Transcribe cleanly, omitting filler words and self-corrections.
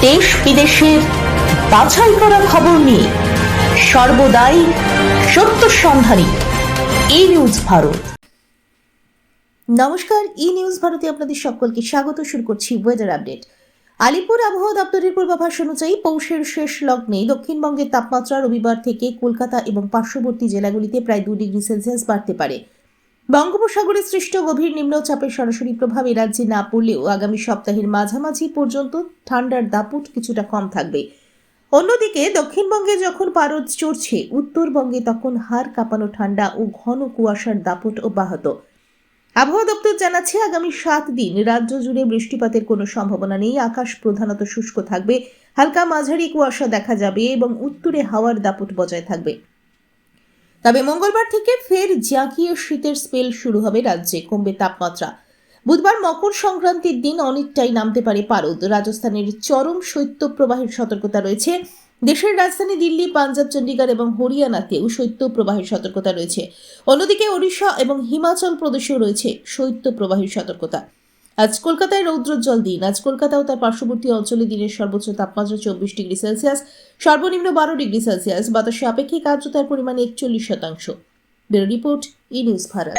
দেশ বিদেশের বাছাই করা খবর নিয়ে সর্বদাই সত্য সন্ধানী ই নিউজ ভারত। নমস্কার, ই নিউজ ভারতে আপনাদের সকলকে স্বাগত। শুরু করছি ওয়েদার আপডেট। আলিপুর আবহাওয়া দপ্তরের পূর্বাভাস অনুযায়ী পৌষের শেষ লগ্নে দক্ষিণবঙ্গের তাপমাত্রা রবিবার থেকে কলকাতা এবং পার্শ্ববর্তী জেলাগুলিতে প্রায় 2 ডিগ্রি সেলসিয়াস বাড়তে পারে। বঙ্গোপসাগরে সৃষ্ট গভীর নিম্নচাপের সরাসরি প্রভাব এ রাজ্যে না পড়লেও আগামী সপ্তাহের মাঝামাঝি পর্যন্ত ঠান্ডার দাপট কিছুটা কম থাকবে। অন্যদিকে দক্ষিণবঙ্গে যখন পারদ চড়ছে, উত্তরবঙ্গে তখন হাড় কাঁপানো ঠান্ডা ও ঘন কুয়াশার দাপট অব্যাহত। আবহাওয়া দপ্তর জানাচ্ছে, আগামী 7 দিন রাজ্য জুড়ে বৃষ্টিপাতের কোনো সম্ভাবনা নেই। আকাশ প্রধানত শুষ্ক থাকবে, হালকা মাঝারি কুয়াশা দেখা যাবে এবং উত্তরে হাওয়ার দাপট বজায় থাকবে। তবে মঙ্গলবার থেকে ফের জাঁকিয়ে শীতের স্পেল শুরু হবে রাজ্যে, কমবে তাপমাত্রা। বুধবার মকর সংক্রান্তির দিন অনেকটাই নামতে পারে পারদ। রাজস্থানের চরম শৈত্যপ্রবাহের সতর্কতা রয়েছে। দেশের রাজধানী দিল্লি, পাঞ্জাব, চণ্ডীগড় এবং হরিয়ানাতেও শৈত্যপ্রবাহের সতর্কতা রয়েছে। অন্যদিকে ওড়িশা এবং হিমাচল প্রদেশেও রয়েছে শৈত্যপ্রবাহের সতর্কতা। আজ কলকাতায় রৌদ্রোজ্জ্বল দিন। আজ কলকাতা ও তার পার্শ্ববর্তী অঞ্চলে দিনের সর্বোচ্চ তাপমাত্রা 24 ডিগ্রি সেলসিয়াস, সর্বনিম্ন 12 ডিগ্রি সেলসিয়াস। বাতাসে আপেক্ষিক আর্দ্রতার পরিমাণ 41%। ব্যুরো রিপোর্ট, ই নিউজ ভারত।